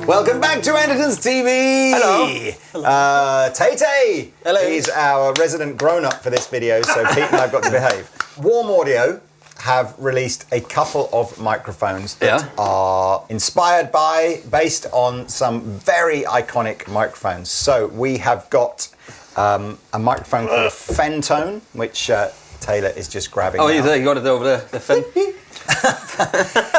Welcome back to Andertons TV. Hello. Tay-Tay is our resident grown-up for this video, so Pete and I've got to behave. Warm Audio have released a couple of microphones that are inspired by, based on some very iconic microphones. So we have got a microphone called a fen-tone, which Taylor is just grabbing. Oh, you got it over there. The fen.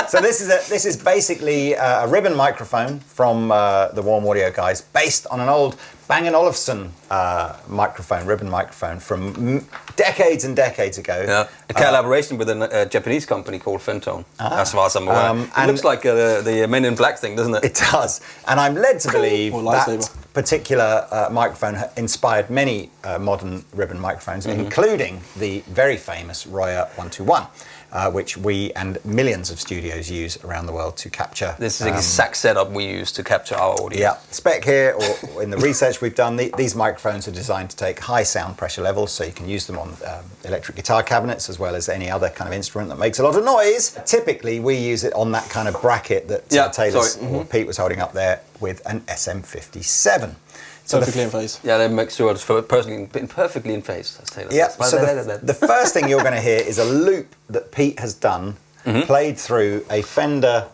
So this is basically a ribbon microphone from the Warm Audio guys, based on an old Bang & Olufsen ribbon microphone from decades and decades ago. Yeah, a collaboration with a Japanese company called fen-tone, as far as I'm aware. It looks like the Men in Black thing, doesn't it? It does, and I'm led to believe that particular microphone inspired many modern ribbon microphones, including the very famous Royer 121. Which we and millions of studios use around the world to capture. This is the exact setup we use to capture our audio. Yeah, spec here, or in the research we've done, these microphones are designed to take high sound pressure levels, so you can use them on electric guitar cabinets as well as any other kind of instrument that makes a lot of noise. Typically, we use it on that kind of bracket that or Pete was holding up there with an SM57. So perfectly in phase. Yeah, they make sure it's perfectly in phase. Yeah, so the first thing you're going to hear is a loop that Pete has done, played through a Fender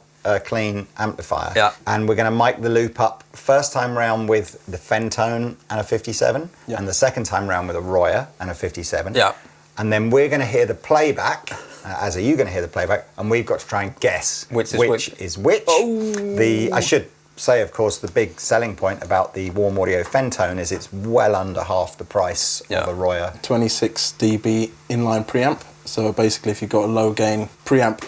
clean amplifier. Yeah. And we're going to mic the loop up first time round with the fen-tone and a 57, and the second time round with a Royer and a 57. Yeah. And then we're going to hear the playback, as are you going to hear the playback, and we've got to try and guess which is which. Oh. I should say, of course, the big selling point about the Warm Audio fen-tone is it's well under half the price of a Royer. 26 dB inline preamp. So basically, if you've got a low gain preamp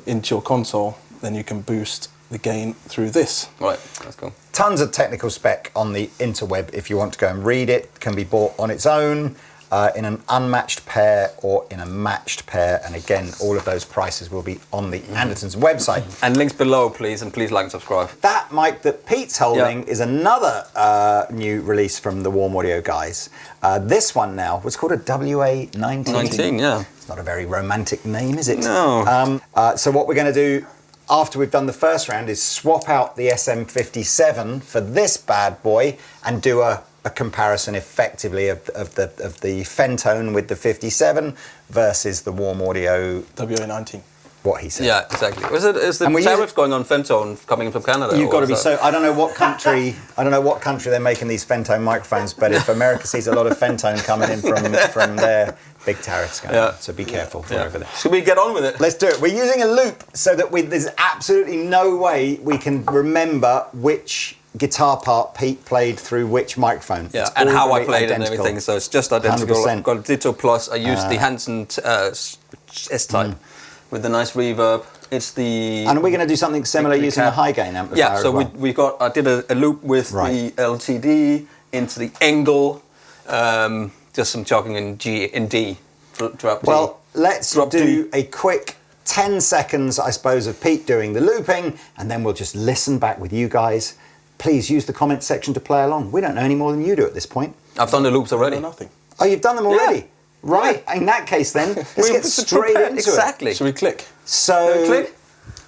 into your console, then you can boost the gain through this. Right, that's cool. Tons of technical spec on the interweb if you want to go and read it. It can be bought on its own, in an unmatched pair or in a matched pair, and again, all of those prices will be on the Andertons website. And links below, please, and please like and subscribe. That mic that Pete's holding is another new release from the Warm Audio guys. This one now was called a WA19. 19, yeah. It's not a very romantic name, is it? No. So what we're going to do after we've done the first round is swap out the SM57 for this bad boy and do a comparison effectively of the fen-tone with the 57 versus the Warm Audio WA19. What he said. Yeah, exactly. Is the tariff going on fen-tone coming from Canada? You've got to be so. I don't know what country. They're making these fen-tone microphones, but if America sees a lot of fen-tone coming in from there, big tariffs going on. So be careful over there. Should we get on with it? Let's do it. We're using a loop so that there's absolutely no way we can remember which guitar part Pete played through which microphone. Yeah, and how I played it and everything, so it's just identical. 100%. I've got a Ditto Plus. I used the Hanson S-Type with the nice reverb. It's the... And are we going to do something similar using a high gain amplifier? Yeah, so I did a loop with the LTD into the Engel, just some chucking in G and D. Drop D. Well, let's do a quick 10 seconds, I suppose, of Pete doing the looping, and then we'll just listen back with you guys. Please use the comment section to play along. We don't know any more than you do at this point. I've done the loops already. Nothing. Oh, you've done them already? Yeah. Right. Yeah. In that case, then, let's get straight into it. Exactly. Should we click? So...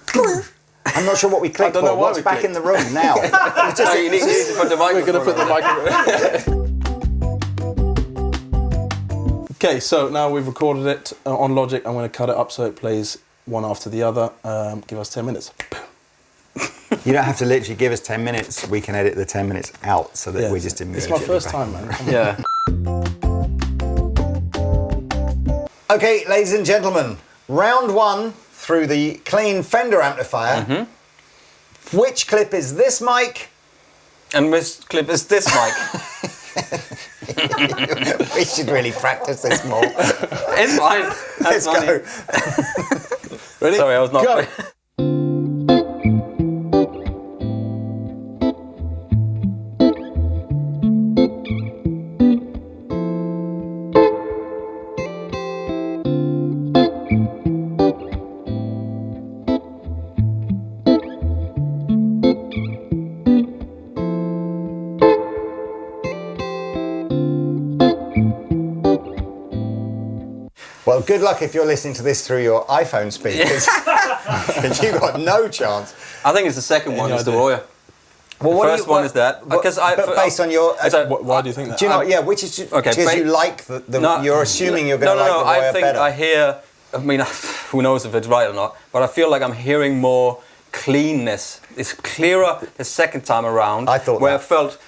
Click? I'm not sure what we clicked for. What's back in the room now? You need to put the microphone. We're going to put the microphone. Okay, so now we've recorded it on Logic. I'm going to cut it up so it plays one after the other. Give us 10 minutes. You don't have to literally give us 10 minutes. We can edit the 10 minutes out so that we just immediately... It's my first time, man. Yeah. Okay, ladies and gentlemen, round one through the clean Fender amplifier. Which clip is this mic? And which clip is this mic? We should really practice this more. It's fine. Let's go. Ready? Sorry, I was not... Go. Well, Well, good luck if you're listening to this through your iPhone speakers. You've got no chance. I think it's the second one, is the Roya. Well, the first one is that. Because but based on your... why do you think that? Do you know, yeah, which is... Because you like you're assuming you're going to like the Roya better. I hear... I mean, who knows if it's right or not, but I feel like I'm hearing more cleanness. It's clearer the second time around. I thought where I felt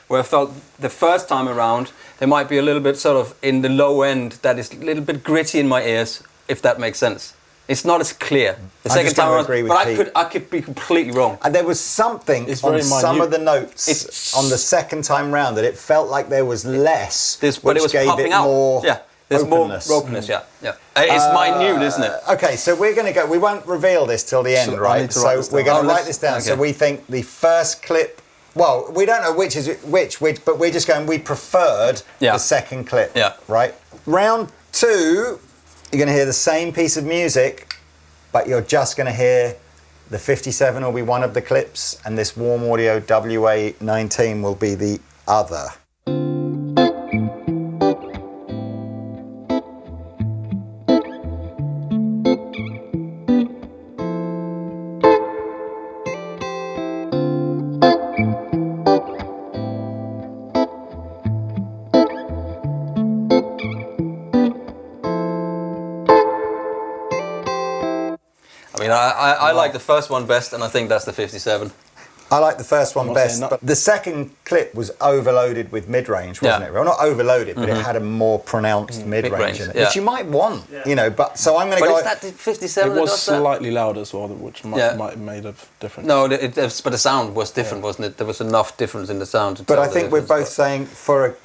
the first time around, there might be a little bit sort of in the low end that is a little bit gritty in my ears, if that makes sense. It's not as clear the second time around, but I could be completely wrong. And there was something on some of the notes on the second time round that it felt like there was less, but it was gave popping it out. more there's openness. more openness, yeah. It's minute, isn't it? Okay, so we're going to go. We won't reveal this till the end, right? So we're going to write this down. Okay. So we think the first clip. Well, we don't know which is which, but we're just going. We preferred the second clip. Yeah. Right. Round 2, you're going to hear the same piece of music, but you're just going to hear the 57 will be one of the clips, and this Warm Audio WA19 will be the other. I like the first one best, and I think that's the 57. I like the first one best, but the second clip was overloaded with mid-range, wasn't it? Well, not overloaded, but it had a more pronounced mid-range in it, which you might want, you know. But so I'm going to go. But is that the 57? It was slightly louder as well, which might have made a difference. No, but the sound was different, wasn't it? There was enough difference in the sound. But I think we're both saying for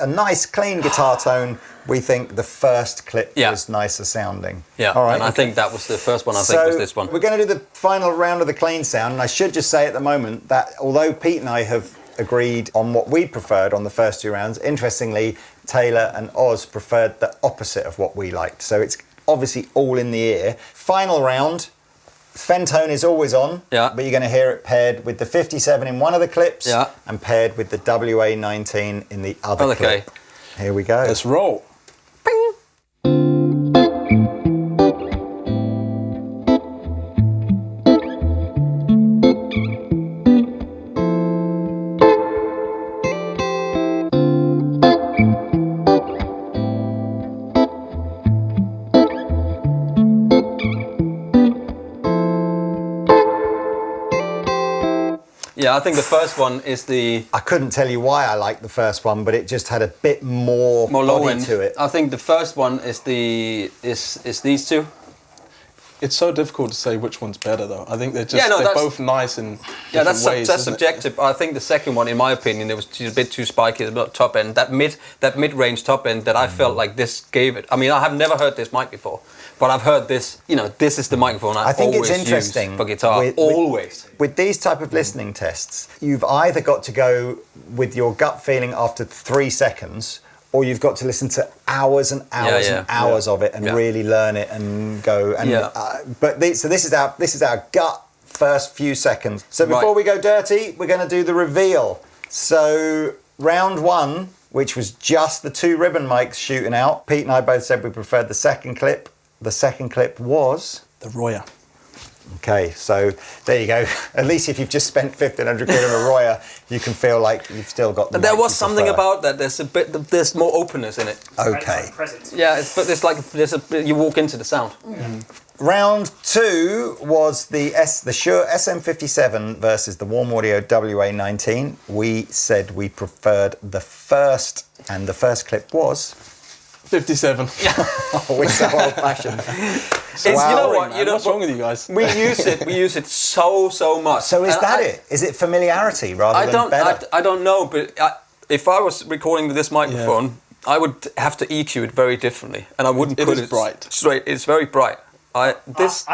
a nice, clean guitar tone, we think the first clip was nicer sounding. Yeah, all right. And I think that was the first one. I think was this one. We're going to do the final round of the clean sound, and I should just say at the moment that although Pete and I have agreed on what we preferred on the first 2 rounds, interestingly, Taylor and Oz preferred the opposite of what we liked. So it's obviously all in the ear. Final round. Fen-tone is always on, but you're going to hear it paired with the 57 in one of the clips and paired with the WA19 in the other clip. Here we go. Let's roll. Yeah, I think the first one is the... I couldn't tell you why I liked the first one, but it just had a bit more low end to it. I think the first one is these two. It's so difficult to say which one's better, though. I think they're both nice in different ways. That's subjective. I think the second one, in my opinion, it was a bit too spiky, a bit top end. That mid-range top end that I felt like this gave it. I mean, I have never heard this mic before, but I've heard this. You know, this is the microphone I think always it's interesting use for guitar. Always. With these type of listening tests, you've either got to go with your gut feeling after 3 seconds, or you've got to listen to hours and hours and hours of it and really learn it and go. And, so this is our gut first few seconds. So before we go dirty, we're going to do the reveal. So round 1, which was just the 2 ribbon mics shooting out. Pete and I both said we preferred the second clip. The second clip was the Roya. Okay, so there you go. At least if you've just spent 1,500 quid on a Roya, you can feel like you've still got the. There was something about that. There's more openness in it. Okay. Yeah, you walk into the sound. Round 2 was the Shure SM57 versus the Warm Audio WA19. We said we preferred the first, and the first clip was 57. Yeah. We're so old-fashioned. You know what? What's wrong with you guys? We use it so much. So is that it? Is it familiarity rather than better? I don't know, but if I was recording with this microphone, I would have to EQ it very differently, and I wouldn't put it bright. Straight. It's very bright. I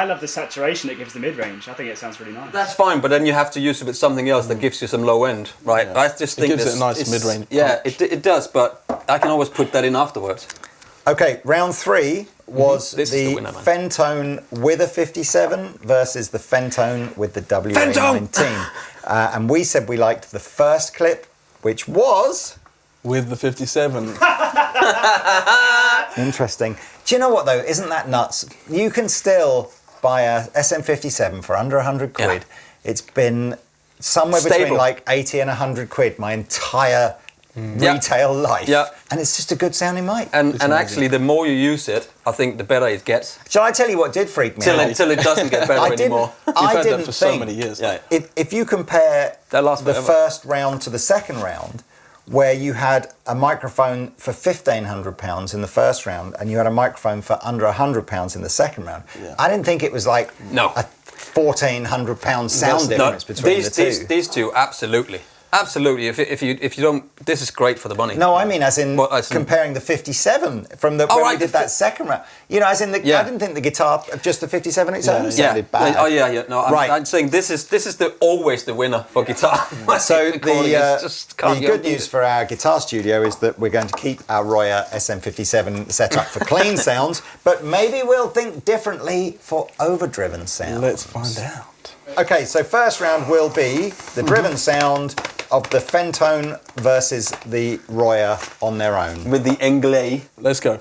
love the saturation it gives the mid-range. I think it sounds really nice. That's fine, but then you have to use it with something else that gives you some low end, right? Yeah. I just think it gives it a nice mid-range. Yeah, it does, but I can always put that in afterwards. Okay, round 3 was the fen-tone with a 57 versus the fen-tone with the WA19. And we said we liked the first clip, which was... with the 57. Interesting. Do you know what though? Isn't that nuts? You can still buy a SM57 for under 100 quid. Yeah. It's been somewhere between Stable. like 80 and 100 quid my entire retail life. Yeah. And it's just a good sounding mic. And actually, the more you use it, I think the better it gets. Shall I tell you what did freak me out? Till it doesn't get better anymore. You've I had didn't that for so think, many years. Yeah. If you compare That lasts the forever. first round to the second round, where you had a microphone for £1,500 in the first round and you had a microphone for under £100 in the second round, I didn't think it was like a £1,400 sound difference between the two. These two, absolutely. Absolutely. If you don't, this is great for the money. No, I mean as in comparing the 57 from the when we did that second round. You know, as in I didn't think the guitar, just the 57 its own sounded bad. Oh yeah. No, I'm saying this is always the winner for guitar. So the good news for our guitar studio is that we're going to keep our Royer SM57 set up for clean sounds, but maybe we'll think differently for overdriven sounds. Let's find out. Okay, so first round will be the driven sound of the fen-tone versus the Royer on their own. With the Anglais. Let's go.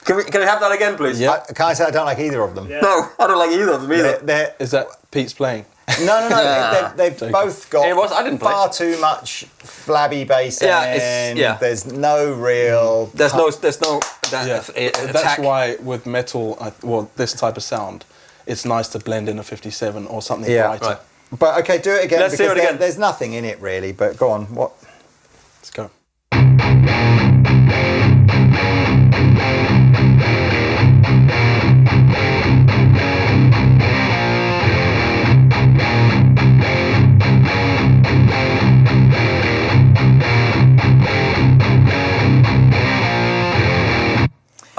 Can I have that again, please? Yeah. Can I say I don't like either of them? Yeah. No, I don't like either of them either. Is that Pete's playing? No. Yeah. They've both got I didn't play. far too much flabby bass end. There's no real... There's no That's attack. why with metal, this type of sound, it's nice to blend in a 57 or something brighter. Right. But okay, do it again. Let's because do it again. There's nothing in it really, but go on. What? Let's go.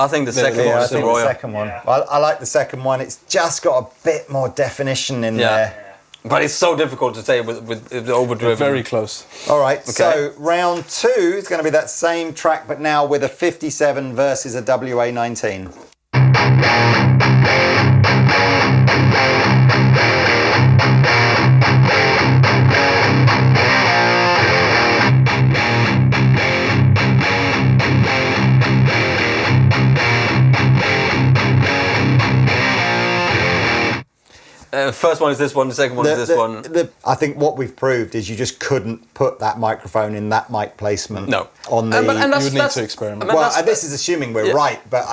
I think the second Yeah, one I is the think the Royer. second one. I like the second one. It's just got a bit more definition in there. But it's so difficult to say with the overdriven. Very close. All right, so round two is going to be that same track, but now with a 57 versus a WA19. First one is this one, the second one is this one. I think what we've proved is you just couldn't put that microphone in that mic placement. No. On the. You would need to experiment. Well, this is assuming we're right, but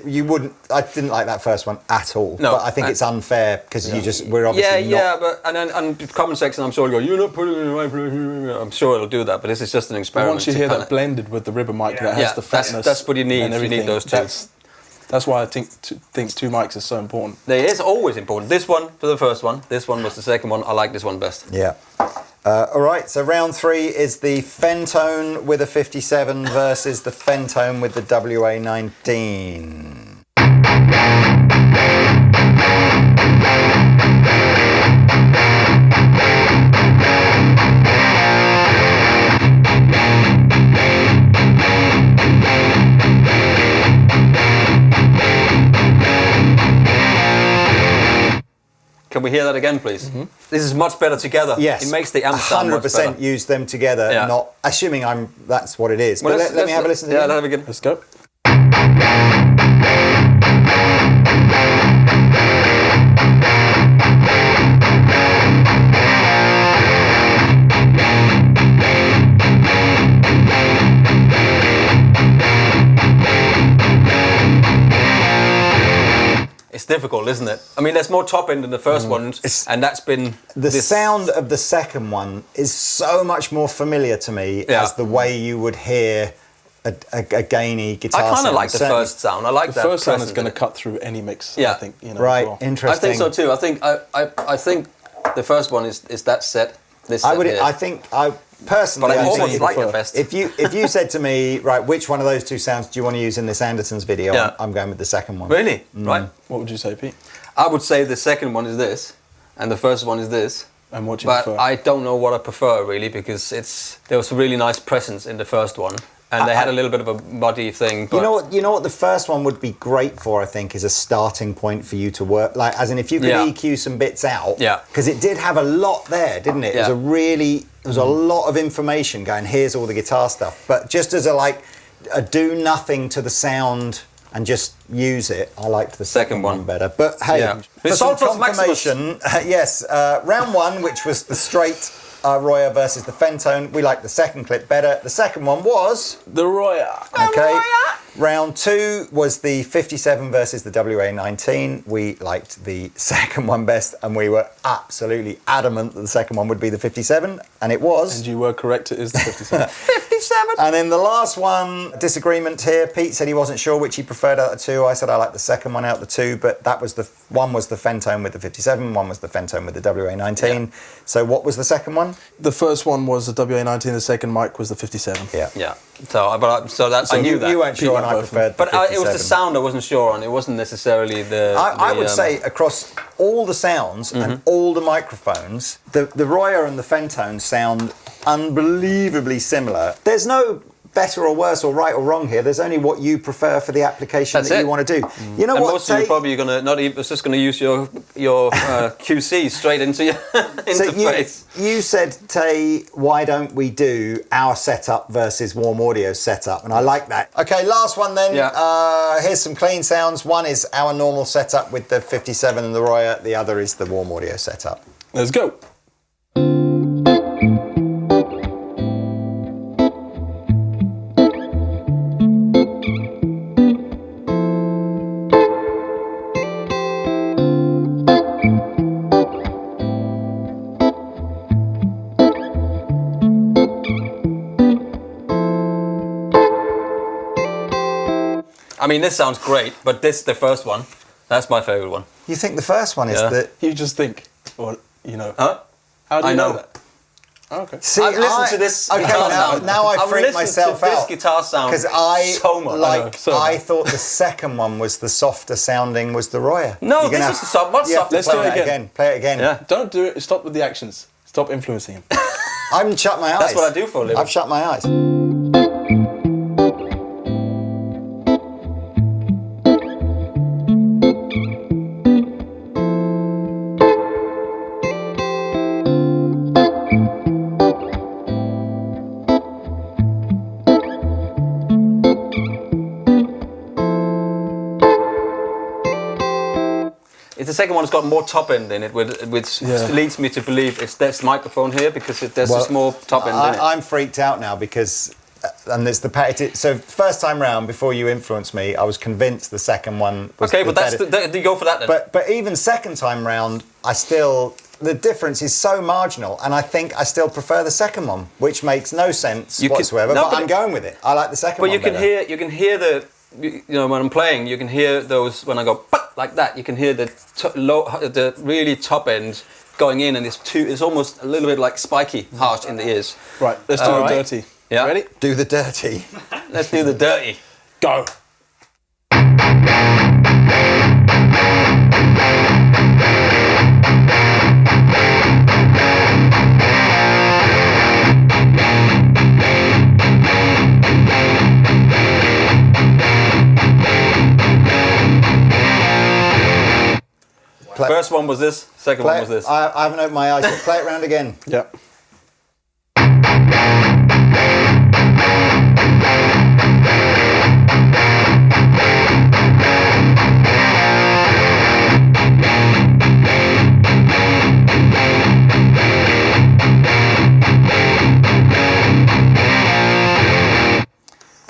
you wouldn't. I didn't like that first one at all. No. But I think it's unfair because we're obviously not. but and comment section, I'm sure it'll go, you're not putting it in the right place. I'm sure it'll do that, but this is just an experiment. Once you hear that blended with the ribber mic that has the fatness, that's what you need. and everything, You need those two. That's why I think two mics is so important. It is always important. This one for the first one. This one was the second one. I like this one best. Yeah. All right, so round three is the fen-tone with a 57 versus the fen-tone with the WA19. Can we hear that again, please? Mm-hmm. This is much better together. Yes, it makes the amp sound much better. 100% use them together. Yeah. Not assuming that's what it is. Well, but let me have a listen. Yeah, let's have a good. Let's go. It's difficult, isn't it? I mean, there's more top end in the first one, and that's been the sound of the second one is so much more familiar to me as the way you would hear a gainy guitar. I kind of like the Certainly. first sound. I like that. The first sound is going to cut through any mix. Yeah. I think. Right. As well. Interesting. I think so too. I think the first one is that set. This set here. I personally, But I think almost like the best. If you said to me, right, which one of those two sounds do you want to use in this Andertons video? Yeah. I'm going with the second one. Really? Right. What would you say, Pete? I would say the second one is this, and the first one is this, And what do you But prefer? I don't know what I prefer really, because there was a really nice presence in the first one, and they had a little bit of a muddy thing. But You know what the first one would be great for, I think, is a starting point for you to work. Like, as in, if you could EQ some bits out, because it did have a lot there, didn't it? It was a lot of information going. Here's all the guitar stuff, but just as a do nothing to the sound and just use it. I liked the second one better. But hey, for some confirmation, yes, round one, which was the straight Royer versus the fen-tone, we liked the second clip better. The second one was the Royer. Okay. Round two was the 57 versus the WA19. We liked the second one best, and we were absolutely adamant that the second one would be the 57, and it was. And you were correct, it is the 57. 57! And then the last one, disagreement here. Pete said he wasn't sure which he preferred out of the two. I said I liked the second one out of the two, but that was one was the fen-tone with the 57, one was the fen-tone with the WA19. Yeah. So what was the second one? The first one was the WA19, the second mic was the 57. Yeah. Yeah. So I knew that. You weren't sure, and I preferred the 57. It was the sound I wasn't sure on. It wasn't necessarily the... I would say across all the sounds and all the microphones, the Royer and the fen-tone sound unbelievably similar. There's no better or worse or right or wrong here. There's only what you prefer for the application that you want to do. You know and what? Most of you probably going to not even. It's just going to use your QC straight into your interface. So you said, Tay, why don't we do our setup versus Warm Audio's setup? And I like that. Okay, last one then. Yeah. Here's some clean sounds. One is our normal setup with the 57 and the Royer. The other is the Warm Audio setup. Let's go. I mean, this sounds great, but the first one, that's my favourite one. You think the first one is the... You just think, well, you know. Huh? How do you know that? Oh, okay. See, I've listened to this okay, guitar sound. now I freak myself out. I've listened to this guitar sound because I so much. I thought the second one was the softer sounding was the Royer. No, this was the soft. What's soft? Let's do it again. Play it again. Yeah. Don't do it. Stop with the actions. Stop influencing him. I've shut my eyes. That's what I do for a living. I've shut my eyes. The second one's got more top end in it, which leads me to believe it's this microphone here, because there's just more top end in it. I'm freaked out now because, and it's so first time round, before you influenced me, I was convinced the second one was okay, but you go for that then. But even second time round, the difference is so marginal, and I think I still prefer the second one, which makes no sense whatsoever. But I'm going with it. I like the second one. But you can hear the. You know, when I'm playing, you can hear those when I go like that. You can hear the really top end going in, and it's almost a little bit like spiky, harsh in the ears. Right, let's do the dirty. Yeah, ready? Do the dirty. Let's do the dirty. Go. First one was this, second one was this. I haven't opened my eyes, but play it round again. Yep.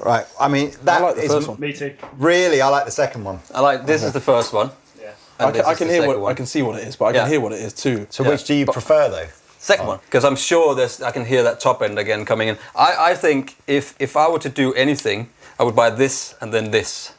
Right, I mean, that I like the is first one. Me too. Really, I like the second one. I like this is the first one. Yeah. I can hear what I can see what it is, but I can hear what it is too. So which do you prefer though? Second one, because I'm sure I can hear that top end again coming in. I think if I were to do anything, I would buy this and then this,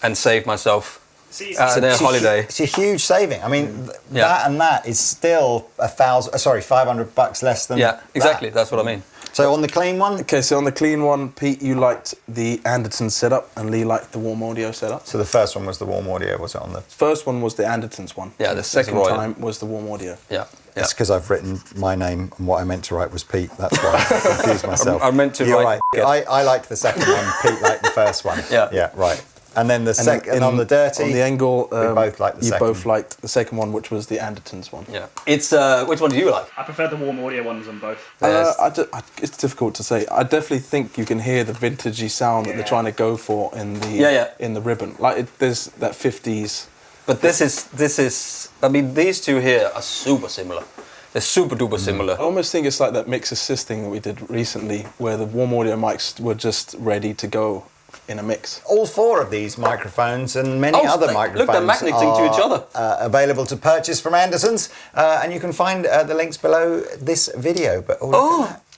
and save myself their holiday. It's a huge saving. I mean, that and that is still $500 less than. Yeah, exactly. That's what I mean. So on the clean one? Okay, so on the clean one, Pete, you liked the Anderton setup and Lee liked the warm audio setup. So the first one was the warm audio, was it on the... First one was the Andertons one. Yeah, the second time was the warm audio. Yeah. It's because I've written my name and what I meant to write was Pete. That's why I confused myself. I meant to You're write... right. I liked the second one. Pete liked the first one. Yeah. Yeah, right. And then the second, on the dirty... On the angle, we both liked the second. You both liked the second one, which was the Andertons one. Yeah. It's, which one do you like? I prefer the warm audio ones on both. It's difficult to say. I definitely think you can hear the vintagey sound that they're trying to go for in the in the ribbon. Like there's that 50s. But this is. I mean, these two here are super similar. They're super duper similar. I almost think it's like that mix assist thing that we did recently, where the warm audio mics were just ready to go in a mix. All four of these microphones and many other microphones look, they're magneting to each other. Available to purchase from Andertons, and you can find the links below this video. But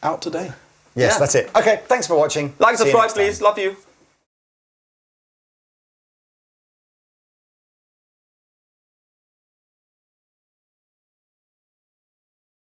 Out today. Yes, that's it. Okay, thanks for watching. Like and See you subscribe, next time. please. Love you.